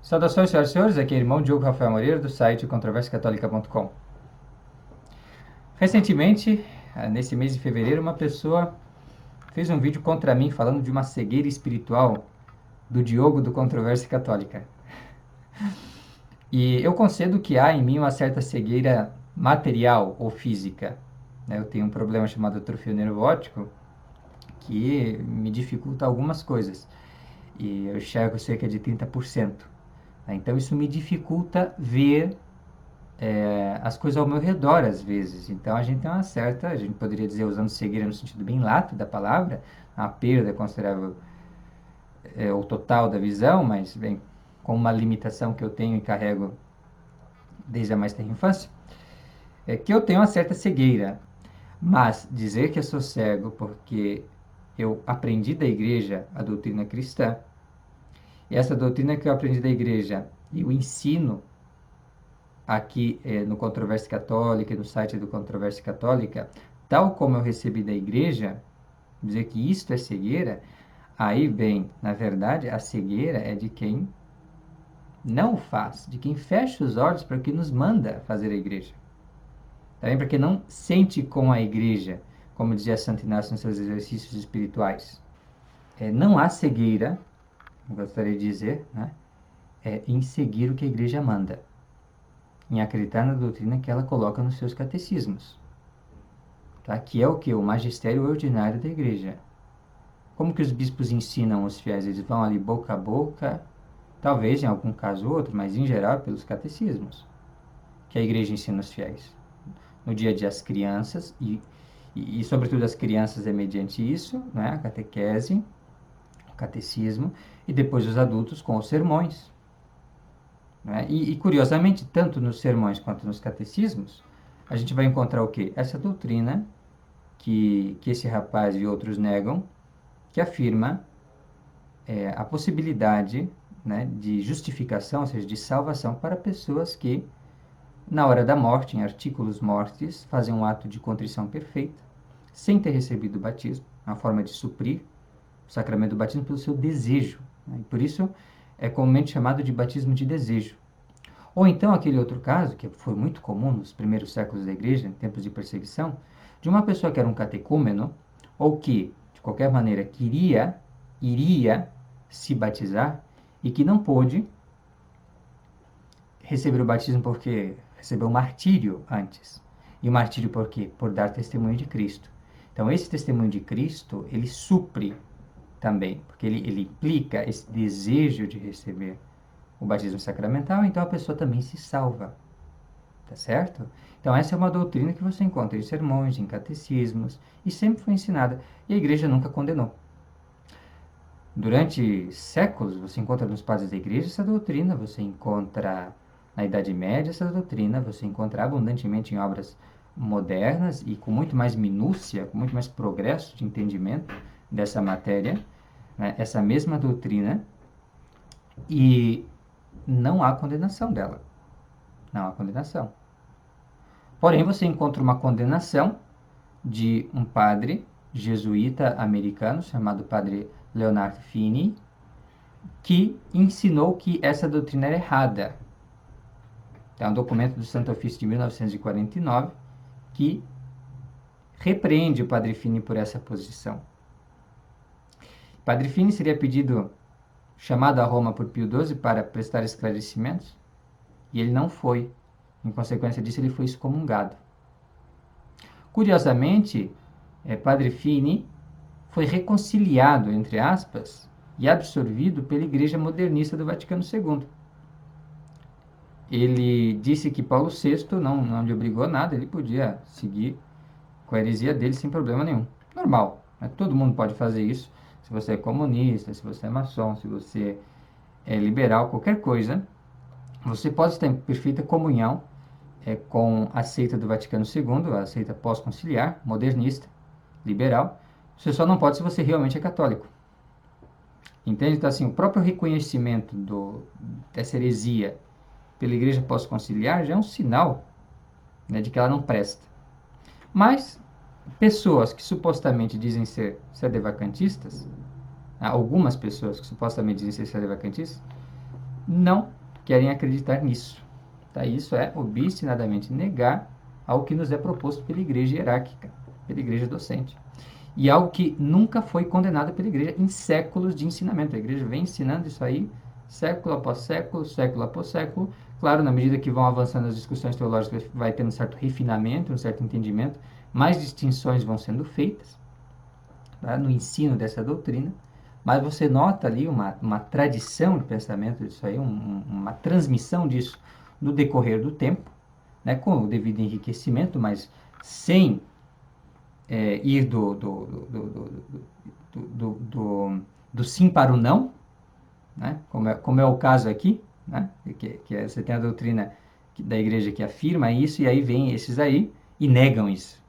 Saudações, senhoras e senhores, aqui é o irmão Diogo Rafael Moreira, do site controversiacatólica.com. Recentemente, nesse mês de fevereiro, uma pessoa fez um vídeo contra mim falando de uma cegueira espiritual do Diogo do Controvérsia Católica. E eu concedo que há em mim uma certa cegueira material ou física. Eu tenho um problema chamado atrofia neurótico que me dificulta algumas coisas. E eu enxergo cerca de 30%. Então isso me dificulta ver as coisas ao meu redor às vezes. Então a gente tem uma certa, a gente poderia dizer, usando cegueira no sentido bem lato da palavra, uma perda considerável ou total da visão, mas bem, com uma limitação que eu tenho e carrego desde a mais tenra infância, é que eu tenho uma certa cegueira. Mas dizer que eu sou cego porque eu aprendi da igreja a doutrina cristã, e essa doutrina que eu aprendi da igreja e o ensino aqui no Controvérsia Católica e no site do Controvérsia Católica, tal como eu recebi da igreja, dizer que isto é cegueira, aí vem, na verdade, a cegueira é de quem não o faz, de quem fecha os olhos para o que nos manda fazer a igreja. Também para quem não sente com a igreja, como dizia Santo Inácio nos seus exercícios espirituais. Não há cegueira, gostaria de dizer, né, em seguir o que a igreja manda, em acreditar na doutrina que ela coloca nos seus catecismos. Tá? Que é o que? O magistério ordinário da igreja. Como que os bispos ensinam os fiéis? Eles vão ali boca a boca, talvez em algum caso ou outro, mas em geral pelos catecismos, que a igreja ensina os fiéis. No dia a dia as crianças, e sobretudo as crianças é mediante isso, né? A catequese, o catecismo, e depois os adultos com os sermões. Né? E curiosamente, tanto nos sermões quanto nos catecismos, a gente vai encontrar o quê? Essa doutrina que esse rapaz e outros negam, que afirma a possibilidade, né, de justificação, ou seja, de salvação para pessoas que, na hora da morte, em artículos mortis, fazem um ato de contrição perfeita, sem ter recebido o batismo, uma forma de suprir o sacramento do batismo pelo seu desejo. Né? E por isso é comumente chamado de batismo de desejo. Ou então aquele outro caso, que foi muito comum nos primeiros séculos da igreja, em tempos de perseguição, de uma pessoa que era um catecúmeno, ou que, de qualquer maneira, iria se batizar, e que não pôde receber o batismo porque recebeu um martírio antes. E o martírio por quê? Por dar testemunho de Cristo. Então esse testemunho de Cristo, ele supre também, porque ele implica esse desejo de receber o batismo sacramental, então a pessoa também se salva. Tá certo? Então essa é uma doutrina que você encontra em sermões, em catecismos, e sempre foi ensinada, e a igreja nunca condenou. Durante séculos você encontra nos padres da igreja essa doutrina, você encontra na Idade Média essa doutrina, você encontra abundantemente em obras modernas e com muito mais minúcia, com muito mais progresso de entendimento dessa matéria, né? Essa mesma doutrina, e não há condenação dela. Não há condenação. Porém, você encontra uma condenação de um padre jesuíta americano chamado Padre Leonard Finney, que ensinou que essa doutrina era errada. É um documento do Santo Ofício de 1949 que repreende o Padre Finney por essa posição. Padre Finney seria chamado a Roma por Pio XII para prestar esclarecimentos, e ele não foi. Em consequência disso, ele foi excomungado. Curiosamente, Padre Finney foi reconciliado, entre aspas, e absorvido pela Igreja Modernista do Vaticano II. Ele disse que Paulo VI não lhe obrigou a nada, ele podia seguir com a heresia dele sem problema nenhum. Normal, né? Todo mundo pode fazer isso. Se você é comunista, se você é maçom, se você é liberal, qualquer coisa, você pode estar em perfeita comunhão com a seita do Vaticano II, a seita pós-conciliar, modernista, liberal. Você só não pode se você realmente é católico. Entende? Então, assim, o próprio reconhecimento dessa heresia pela igreja pós-conciliar já é um sinal, né, de que ela não presta. Mas pessoas que supostamente dizem ser sedevacantistas, algumas pessoas que supostamente dizem ser sedevacantistas, não querem acreditar nisso. Tá? Isso é obstinadamente negar ao que nos é proposto pela igreja hierárquica, pela igreja docente. E algo que nunca foi condenado pela igreja em séculos de ensinamento. A igreja vem ensinando isso aí século após século, século após século. Claro, na medida que vão avançando as discussões teológicas, vai tendo um certo refinamento, um certo entendimento, mais distinções vão sendo feitas, tá, no ensino dessa doutrina. Mas você nota ali uma tradição de pensamento disso aí, uma transmissão disso no decorrer do tempo, né, com o devido enriquecimento, mas sem ir do sim para o não, né? Como é o caso aqui, né? Você tem a doutrina da igreja que afirma isso, e aí vem esses aí e negam isso.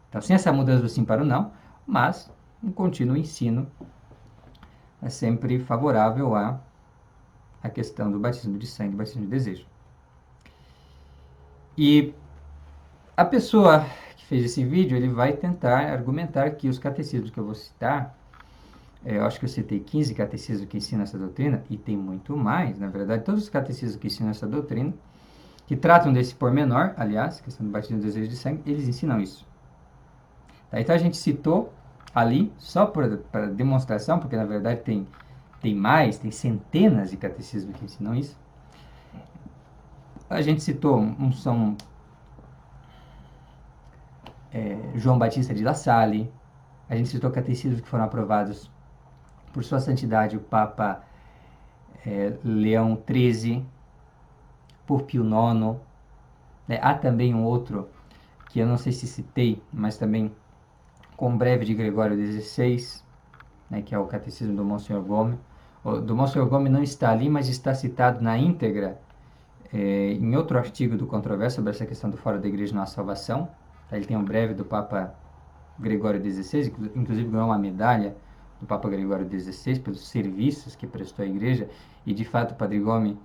Então, sem essa mudança do sim para o não, mas um contínuo ensino é sempre favorável à questão do batismo de sangue, batismo de desejo. E a pessoa que fez esse vídeo, ele vai tentar argumentar que os catecismos que eu vou citar, eu acho que eu citei 15 catecismos que ensinam essa doutrina, e tem muito mais, na verdade, todos os catecismos que ensinam essa doutrina, que tratam desse pormenor, aliás, questão do batismo do desejo de sangue, eles ensinam isso. Tá? Então a gente citou ali, só para demonstração, porque na verdade tem mais, tem centenas de catecismos que ensinam isso. A gente citou São João Batista de La Salle, a gente citou catecismos que foram aprovados por Sua Santidade o Papa Leão XIII, por Pio IX, né? Há também um outro, que eu não sei se citei, mas também com breve de Gregório XVI, né, que é o Catecismo do Monsenhor Gomes. O do Monsenhor Gomes não está ali, mas está citado na íntegra em outro artigo do Controverso sobre essa questão do Fora da Igreja na Salvação. Ele tem um breve do Papa Gregório XVI, inclusive ganhou uma medalha do Papa Gregório XVI pelos serviços que prestou à Igreja, e de fato o Padre Gomes,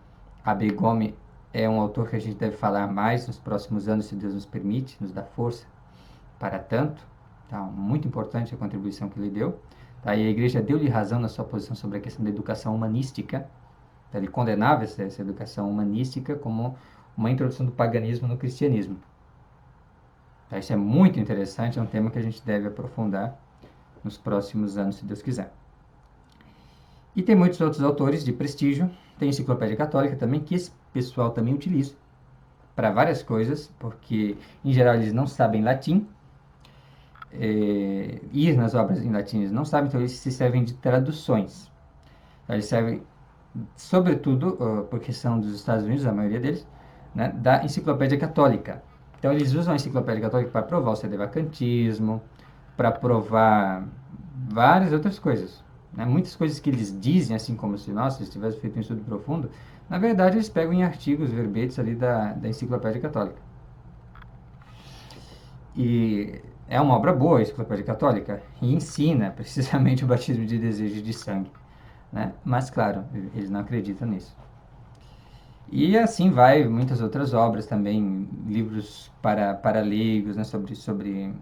Abbé Gomes, é um autor que a gente deve falar mais nos próximos anos, se Deus nos permite, nos dá força para tanto. Tá? Muito importante a contribuição que ele deu. Tá? E a Igreja deu-lhe razão na sua posição sobre a questão da educação humanística. Tá? Ele condenava essa educação humanística como uma introdução do paganismo no cristianismo. Tá? Isso é muito interessante, é um tema que a gente deve aprofundar nos próximos anos, se Deus quiser. E tem muitos outros autores de prestígio. Tem a Enciclopédia Católica também, que esse pessoal também utiliza para várias coisas, porque em geral eles não sabem latim, ir nas obras em latim eles não sabem, então eles se servem de traduções. Então, eles servem, sobretudo, porque são dos Estados Unidos, a maioria deles, né, da Enciclopédia Católica. Então eles usam a Enciclopédia Católica para provar o sedevacantismo, para provar várias outras coisas. Né? Muitas coisas que eles dizem, assim como se, nossa, eles tivessem feito um estudo profundo, na verdade eles pegam em artigos, verbetes ali da Enciclopédia Católica. E é uma obra boa a Enciclopédia Católica, e ensina precisamente o batismo de desejo de sangue. Né? Mas, claro, eles não acreditam nisso. E assim vai, muitas outras obras também, livros para leigos, né? sobre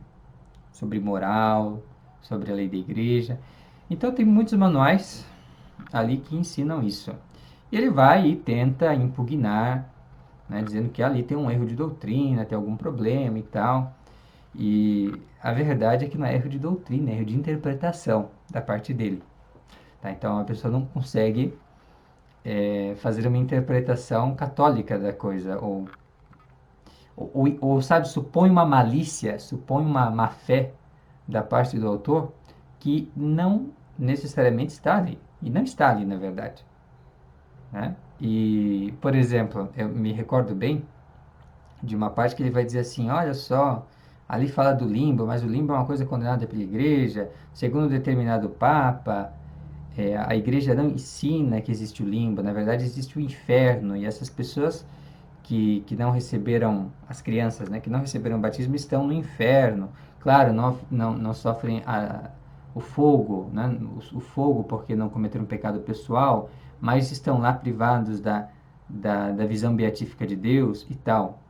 moral, sobre a lei da igreja. Então tem muitos manuais ali que ensinam isso. E ele vai e tenta impugnar, né? Dizendo que ali tem um erro de doutrina, tem algum problema e tal. E a verdade é que não é erro de doutrina, é erro de interpretação da parte dele. Tá? Então a pessoa não consegue fazer uma interpretação católica da coisa, ou, sabe, supõe uma malícia, supõe uma má fé da parte do autor que não necessariamente está ali, e não está ali na verdade. Né? E, por exemplo, eu me recordo bem de uma parte que ele vai dizer assim, olha só, ali fala do limbo, mas o limbo é uma coisa condenada pela igreja, segundo determinado papa, a igreja não ensina que existe o limbo, na verdade existe o inferno, e essas pessoas que não receberam, as crianças, né, que não receberam o batismo estão no inferno. Claro, não sofrem o fogo, né, o fogo porque não cometeram um pecado pessoal, mas estão lá privados da visão beatífica de Deus e tal.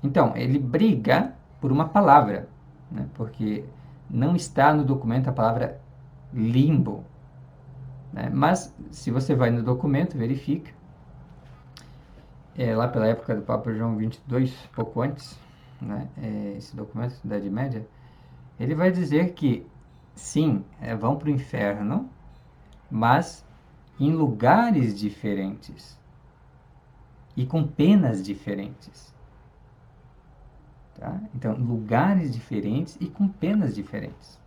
Então, ele briga por uma palavra, né, porque não está no documento a palavra limbo. né? Mas, se você vai no documento, verifica, lá pela época do Papa João 22, pouco antes, né? Esse documento da Idade Média, ele vai dizer que, sim, vão para o inferno, mas em lugares diferentes e com penas diferentes. Tá? Então, lugares diferentes e com penas diferentes.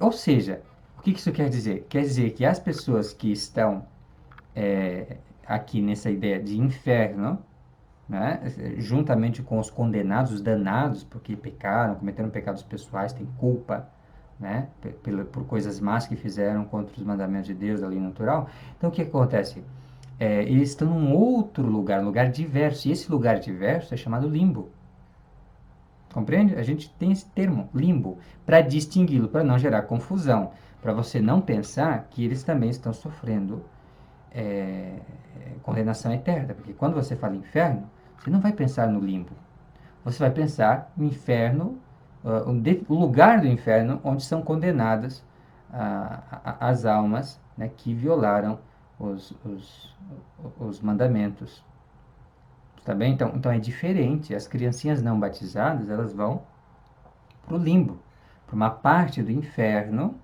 Ou seja, o que isso quer dizer? Quer dizer que as pessoas que estão aqui nessa ideia de inferno, né, juntamente com os condenados, os danados, porque pecaram, cometeram pecados pessoais, têm culpa, né, por coisas más que fizeram contra os mandamentos de Deus, da lei natural. Então, o que acontece? Eles estão num outro lugar, um lugar diverso, e esse lugar diverso é chamado limbo. Compreende? A gente tem esse termo, limbo, para distingui-lo, para não gerar confusão, para você não pensar que eles também estão sofrendo condenação eterna. Porque quando você fala inferno, você não vai pensar no limbo. Você vai pensar no inferno, o lugar do inferno onde são condenadas as almas, né, que violaram os mandamentos. Tá bem? Então é diferente. As criancinhas não batizadas, elas vão para o limbo, para uma parte do inferno,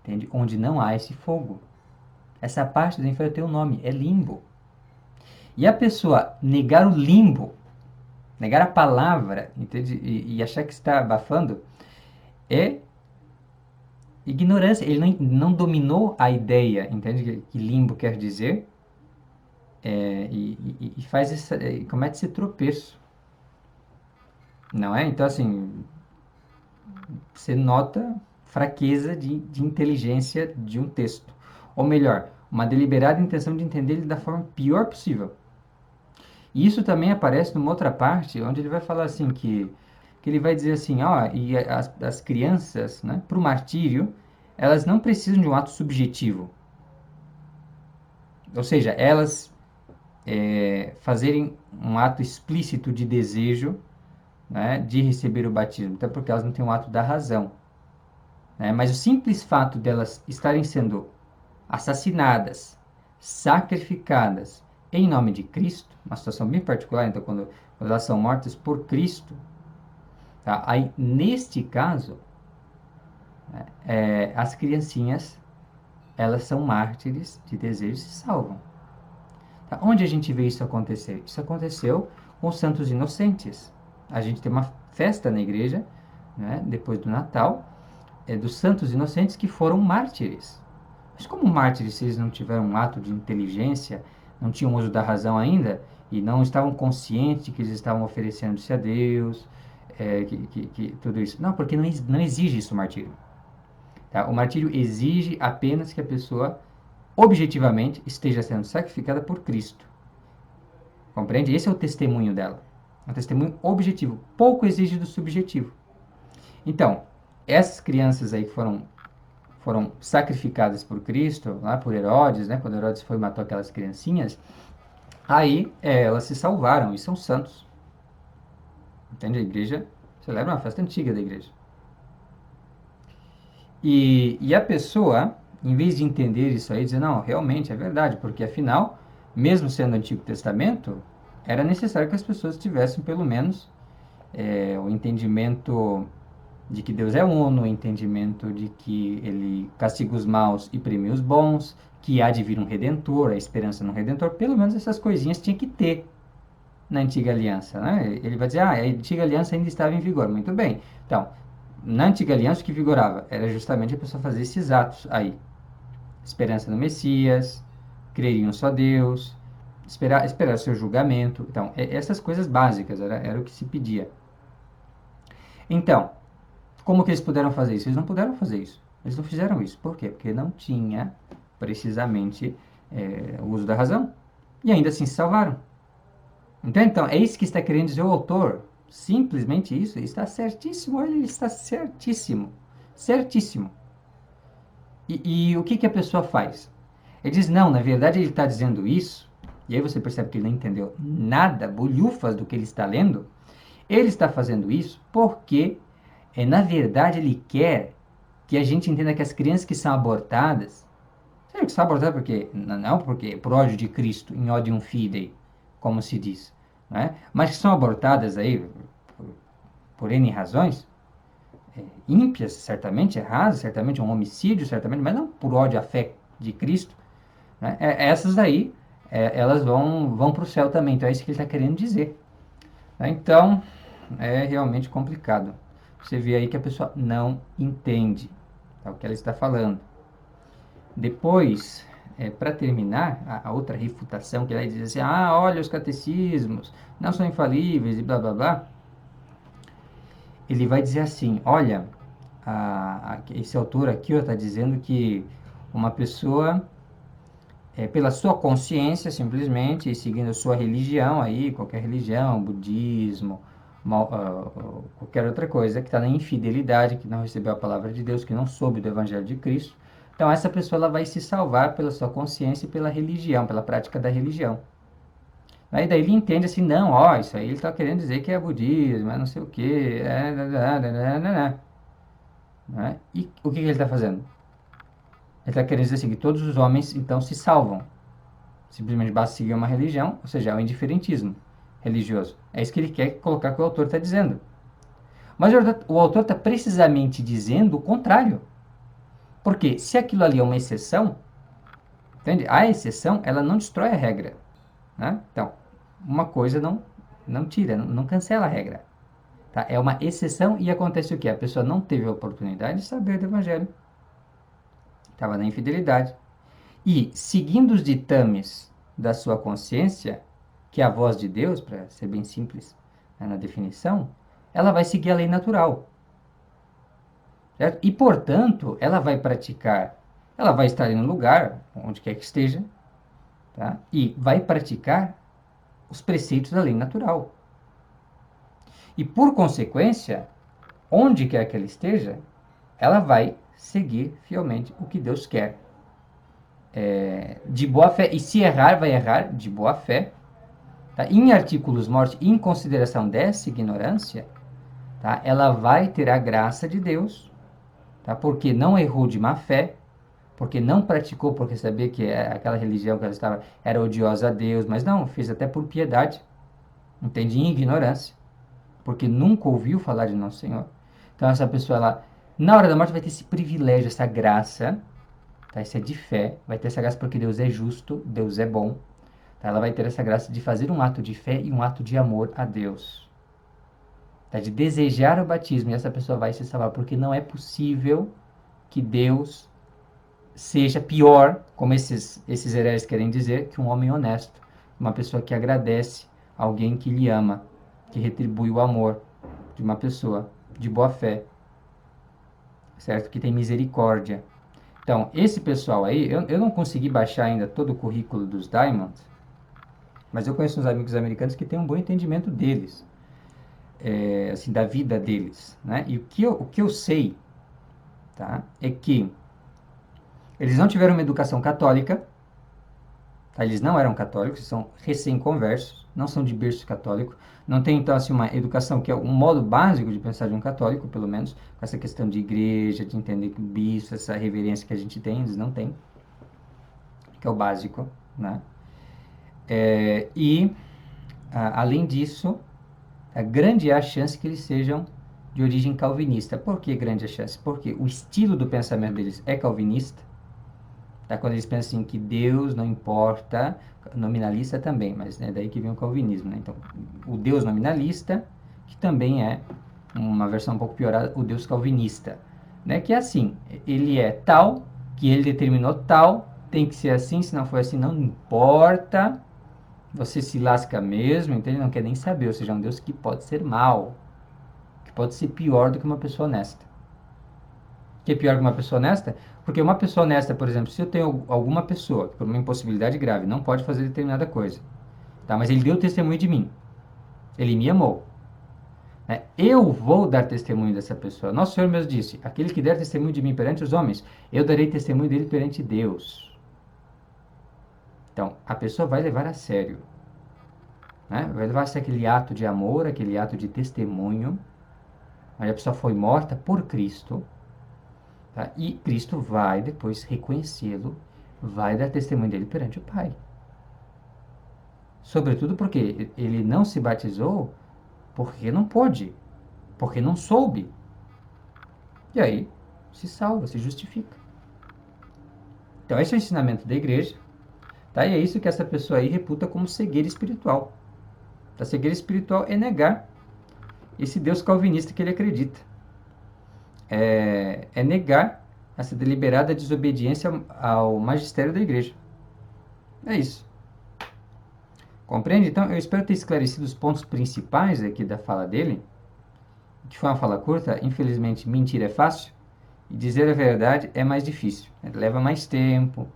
entende? Onde não há esse fogo. Essa parte do inferno tem um nome, é limbo. E a pessoa negar o limbo, negar a palavra, entende? E achar que está abafando, é ignorância. Ele não dominou a ideia, entende? Que limbo quer dizer, e faz comete esse tropeço, não é? Então, assim, você nota fraqueza de inteligência de um texto. Ou melhor, uma deliberada intenção de entender ele da forma pior possível. E isso também aparece numa outra parte, onde ele vai falar assim que ele vai dizer assim, ó, e as crianças, né, para o martírio, elas não precisam de um ato subjetivo. Ou seja, elas fazerem um ato explícito de desejo, né, de receber o batismo, até porque elas não têm um ato da razão. Né? Mas o simples fato delas estarem sendo assassinadas, sacrificadas em nome de Cristo, uma situação bem particular, então, quando elas são mortas por Cristo, tá? Aí, neste caso, as criancinhas, elas são mártires de desejos e se salvam. Tá? Onde a gente vê isso acontecer? Isso aconteceu com os santos inocentes. A gente tem uma festa na igreja, né, depois do Natal, dos santos inocentes que foram mártires. Mas como mártires, se eles não tiveram um ato de inteligência, não tinham uso da razão ainda, e não estavam conscientes de que eles estavam oferecendo-se a Deus, que tudo isso. Não, porque não exige isso o martírio. Tá? O martírio exige apenas que a pessoa, objetivamente, esteja sendo sacrificada por Cristo. Compreende? Esse é o testemunho dela. É um testemunho objetivo. Pouco exige do subjetivo. Então, essas crianças aí que foram sacrificadas por Cristo, lá por Herodes, né? Quando Herodes foi e matou aquelas criancinhas, aí elas se salvaram e são santos. Entende? A igreja celebra uma festa antiga da igreja. E a pessoa, em vez de entender isso aí, dizer, não, realmente é verdade, porque afinal, mesmo sendo Antigo Testamento, era necessário que as pessoas tivessem pelo menos o entendimento de que Deus é uno, o entendimento de que ele castiga os maus e premia os bons, que há de vir um redentor, a esperança no redentor, pelo menos essas coisinhas tinha que ter na antiga aliança, né? Ele vai dizer, a antiga aliança ainda estava em vigor, muito bem. Então, na antiga aliança o que vigorava era justamente a pessoa fazer esses atos aí. Esperança no Messias, crer em um só Deus, esperar o seu julgamento. Então, essas coisas básicas era o que se pedia. Então, como que eles puderam fazer isso? Eles não puderam fazer isso. Eles não fizeram isso. Por quê? Porque não tinha precisamente o uso da razão. E ainda assim se salvaram. Então, é isso que está querendo dizer o autor. Simplesmente isso. Está certíssimo. Ele está certíssimo. Certíssimo. E o que a pessoa faz? Ele diz, não, na verdade ele está dizendo isso. E aí você percebe que ele não entendeu nada, bolhufas do que ele está lendo. Ele está fazendo isso porque, na verdade, ele quer que a gente entenda que as crianças que são abortadas, sério que são abortadas porque, não porque por ódio de Cristo, em odium fidei, como se diz, né? Mas que são abortadas aí por N razões, ímpias, certamente, erradas, certamente um homicídio, certamente, mas não por ódio à fé de Cristo, né? Essas aí, elas vão para o céu também, então é isso que ele está querendo dizer. Né? Então, é realmente complicado. Você vê aí que a pessoa não entende, tá, o que ela está falando. Depois, para terminar, a outra refutação que ela diz assim, olha, os catecismos não são infalíveis e blá blá blá, ele vai dizer assim, olha, esse autor aqui está dizendo que uma pessoa, pela sua consciência, simplesmente, seguindo a sua religião aí, qualquer religião, budismo, qualquer outra coisa, que está na infidelidade, que não recebeu a palavra de Deus, que não soube do Evangelho de Cristo, então essa pessoa ela vai se salvar pela sua consciência e pela religião, pela prática da religião. Aí daí ele entende assim, não, isso aí ele está querendo dizer que é budismo, é não sei o quê, né? E o que ele está fazendo? Ele está querendo dizer assim, que todos os homens então se salvam. Simplesmente basta seguir uma religião, ou seja, é o indiferentismo religioso. É isso que ele quer colocar que o autor está dizendo. Mas o autor está precisamente dizendo o contrário. Porque se aquilo ali é uma exceção, entende? A exceção, ela não destrói a regra. Né? Então, uma coisa não tira, não cancela a regra. Tá? É uma exceção e acontece o quê? A pessoa não teve a oportunidade de saber do evangelho. Estava na infidelidade. E, seguindo os ditames da sua consciência, que é a voz de Deus, para ser bem simples, né, na definição, ela vai seguir a lei natural. Certo? E, portanto, ela vai praticar, ela vai estar em um lugar, onde quer que esteja, tá? E vai praticar os preceitos da lei natural. E, por consequência, onde quer que ela esteja, ela vai seguir fielmente o que Deus quer. De boa fé. E se errar, vai errar de boa fé. Tá? Em artículos morte, em consideração dessa ignorância, tá? Ela vai ter a graça de Deus, tá? Porque não errou de má fé, porque não praticou, porque sabia que aquela religião que ela estava era odiosa a Deus, mas não, fez até por piedade, entende? Em ignorância, porque nunca ouviu falar de Nosso Senhor. Então essa pessoa, ela, na hora da morte, vai ter esse privilégio, essa graça, tá? Isso é de fé, vai ter essa graça porque Deus é justo, Deus é bom, tá? Ela vai ter essa graça de fazer um ato de fé e um ato de amor a Deus. Tá? De desejar o batismo, e essa pessoa vai se salvar, porque não é possível que Deus seja pior, como esses hereges querem dizer, que um homem honesto, uma pessoa que agradece alguém que lhe ama, que retribui o amor de uma pessoa de boa fé, certo? Que tem misericórdia. Então, esse pessoal aí, eu não consegui baixar ainda todo o currículo dos Diamonds, mas eu conheço uns amigos americanos que têm um bom entendimento deles, assim, da vida deles, né? E o que eu sei, tá? É que eles não tiveram uma educação católica, tá? Eles não eram católicos, são recém-conversos, não são de berço católico, não tem então assim uma educação que é um modo básico de pensar de um católico, pelo menos, com essa questão de igreja, de entender que o bispo, essa reverência que a gente tem, eles não têm, que é o básico, né? Além disso, grande é a chance que eles sejam de origem calvinista. Por que grande a chance? Porque o estilo do pensamento deles é calvinista. Tá? Quando eles pensam assim, que Deus não importa, nominalista também, mas é daí que vem o calvinismo. Né? Então, o Deus nominalista, que também é uma versão um pouco piorada, o Deus calvinista. Né? Que é assim, ele é tal, que ele determinou tal, tem que ser assim, se não for assim, não importa, você se lasca mesmo, então ele não quer nem saber, ou seja, é um Deus que pode ser mal, que pode ser pior do que uma pessoa honesta. Que é pior que uma pessoa honesta? Porque uma pessoa honesta, por exemplo, se eu tenho alguma pessoa que por uma impossibilidade grave não pode fazer determinada coisa, tá? Mas ele deu testemunho de mim, ele me amou, né? Eu vou dar testemunho dessa pessoa. Nosso Senhor mesmo disse: aquele que der testemunho de mim perante os homens, eu darei testemunho dele perante Deus. Então, a pessoa vai levar a sério, né? Vai levar a sério aquele ato de amor, aquele ato de testemunho. Aí a pessoa foi morta por Cristo. Tá? E Cristo vai depois reconhecê-lo, vai dar testemunho dele perante o Pai. Sobretudo porque ele não se batizou porque não pôde, porque não soube. E aí se salva, se justifica. Então esse é o ensinamento da igreja, tá? E é isso que essa pessoa aí reputa como cegueira espiritual. A cegueira espiritual é negar esse Deus calvinista que ele acredita. É negar essa deliberada desobediência ao magistério da igreja. É isso. Compreende? Então, eu espero ter esclarecido os pontos principais aqui da fala dele, que foi uma fala curta. Infelizmente, mentir é fácil e dizer a verdade é mais difícil. Leva mais tempo,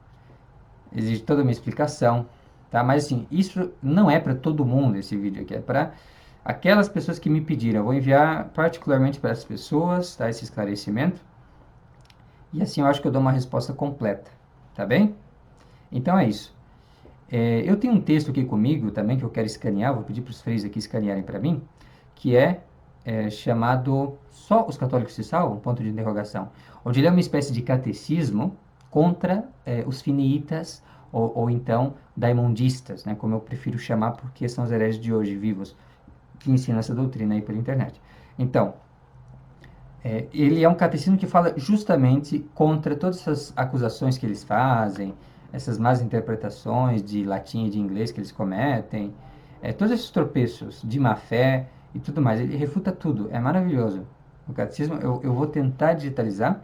exige toda uma explicação, tá? Mas, assim, isso não é para todo mundo, esse vídeo aqui. É para aquelas pessoas que me pediram. Eu vou enviar particularmente para essas pessoas, tá? Esse esclarecimento. E assim eu acho que eu dou uma resposta completa, tá bem? Então é isso. Eu tenho um texto aqui comigo também que eu quero escanear, vou pedir para os freios aqui escanearem para mim, que chamado Só os Católicos se Salvam? Ponto de interrogação. Onde ele é uma espécie de catecismo contra os finiitas ou então daimondistas, né, como eu prefiro chamar porque são os hereges de hoje vivos que ensinam essa doutrina aí pela internet. Então, ele é um catecismo que fala justamente contra todas essas acusações que eles fazem, essas más interpretações de latim e de inglês que eles cometem, todos esses tropeços de má fé e tudo mais. Ele refuta tudo, é maravilhoso. O catecismo eu vou tentar digitalizar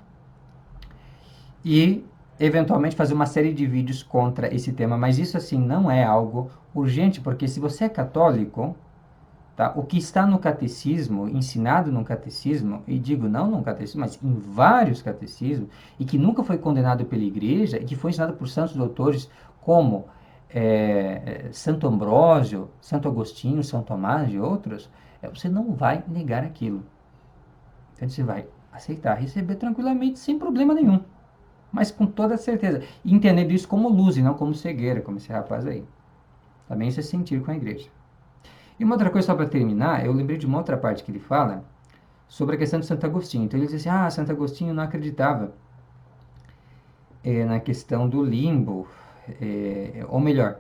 e eventualmente fazer uma série de vídeos contra esse tema, mas isso assim não é algo urgente, porque se você é católico, tá? O que está no catecismo, ensinado no catecismo, e digo não no catecismo, mas em vários catecismos, e que nunca foi condenado pela igreja, e que foi ensinado por santos doutores como Santo Ambrósio, Santo Agostinho, São Tomás e outros, você não vai negar aquilo. Então você vai aceitar, receber tranquilamente, sem problema nenhum. Mas com toda certeza. E entendendo isso como luz e não como cegueira, como esse rapaz aí. Também se sentir com a igreja. E uma outra coisa, só para terminar, eu lembrei de uma outra parte que ele fala sobre a questão de Santo Agostinho. Então ele diz assim, Santo Agostinho não acreditava na questão do limbo, ou melhor,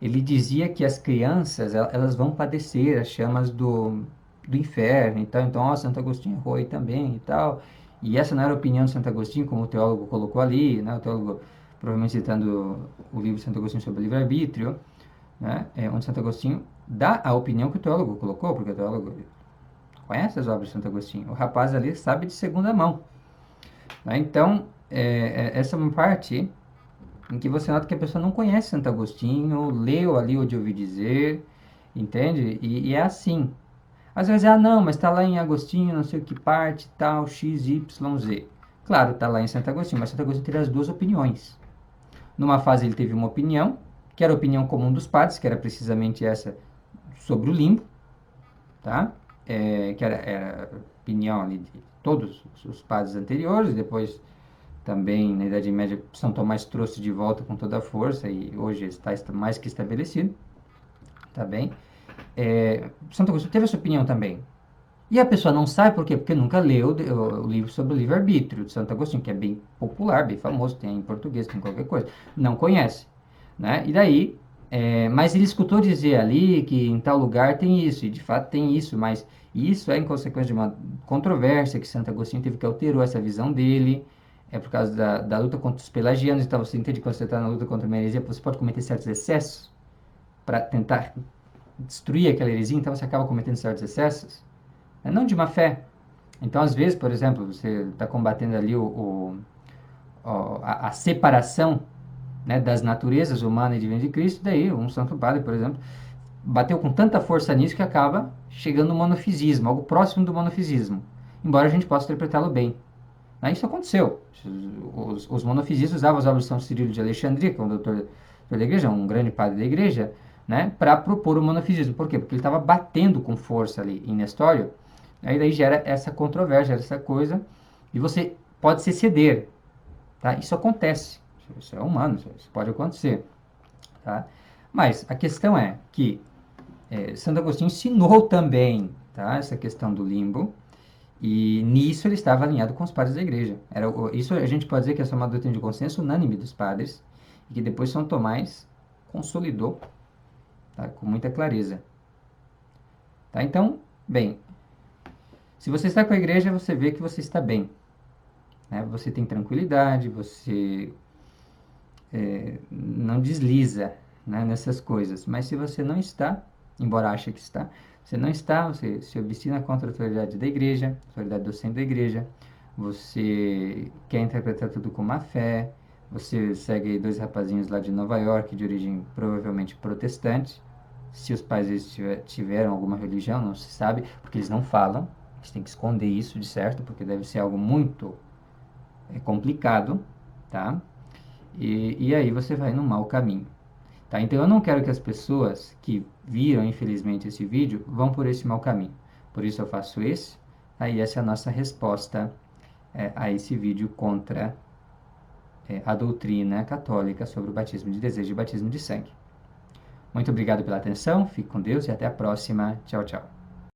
ele dizia que as crianças, elas vão padecer as chamas do inferno, então Santo Agostinho errou aí também e tal. E essa não era a opinião de Santo Agostinho, como o teólogo colocou ali, né? O teólogo, provavelmente citando o livro de Santo Agostinho sobre o livre-arbítrio, né? Onde Santo Agostinho dá a opinião que o teólogo colocou, porque o teólogo conhece as obras de Santo Agostinho. O rapaz ali sabe de segunda mão, né? Então, essa é uma parte em que você nota que a pessoa não conhece Santo Agostinho, leu ali ou de ouvir dizer, entende? E é assim. Às vezes, não, mas está lá em Agostinho, não sei o que parte, tal, X, Y, Z. Claro, está lá em Santo Agostinho, mas Santo Agostinho teve as duas opiniões. Numa fase ele teve uma opinião, que era a opinião comum dos padres, que era precisamente essa sobre o limbo, tá? Que era a opinião ali de todos os padres anteriores, depois também na Idade Média São Tomás trouxe de volta com toda a força e hoje está mais que estabelecido, tá bem? Santo Agostinho teve essa opinião também. E a pessoa não sabe por quê? Porque nunca leu o livro sobre o livre-arbítrio de Santo Agostinho, que é bem popular, bem famoso, tem em português, tem qualquer coisa. Não conhece, né? E daí, mas ele escutou dizer ali que em tal lugar tem isso, e de fato tem isso, mas isso é em consequência de uma controvérsia que Santo Agostinho teve que alterou essa visão dele, por causa da luta contra os pelagianos, então você entende que quando você está na luta contra uma heresia, você pode cometer certos excessos para tentar destruir aquela heresia, então você acaba cometendo certos excessos, não de má fé. Então, às vezes, por exemplo, você está combatendo ali a separação, né, das naturezas humana e divina de Cristo, daí um santo padre, por exemplo, bateu com tanta força nisso que acaba chegando no monofisismo, algo próximo do monofisismo, embora a gente possa interpretá-lo bem. Isso aconteceu. Os monofisistas usavam as obras de São Cirilo de Alexandria, que é um doutor da igreja, um grande padre da igreja, né, para propor o monofisismo. Por quê? Porque ele estava batendo com força ali em Nestório, aí daí gera essa controvérsia, gera essa coisa, e você pode se ceder, tá? Isso acontece, isso é humano, isso pode acontecer, tá? Mas a questão é que Santo Agostinho ensinou também, tá, essa questão do limbo, E nisso ele estava alinhado com os padres da igreja. Isso a gente pode dizer que essa é uma doutrina de consenso unânime dos padres, e que depois São Tomás consolidou, tá, com muita clareza. Tá? Então, bem, se você está com a igreja, você vê que você está bem. Né? Você tem tranquilidade, você não desliza, né, nessas coisas. Mas se você não está, embora ache que está, você não está, você se obstina contra a autoridade da igreja, a autoridade docente da igreja, você quer interpretar tudo com má fé, você segue dois rapazinhos lá de Nova York, de origem provavelmente protestante. Se os pais deles tiveram alguma religião, não se sabe, porque eles não falam. Eles têm que esconder isso, de certo, porque deve ser algo muito complicado, tá? E aí você vai no mau caminho. Tá? Então eu não quero que as pessoas que viram, infelizmente, esse vídeo vão por esse mau caminho. Por isso eu faço esse. Aí essa é a nossa resposta a esse vídeo contra a doutrina católica sobre o batismo de desejo e batismo de sangue. Muito obrigado pela atenção, fique com Deus e até a próxima. Tchau, tchau.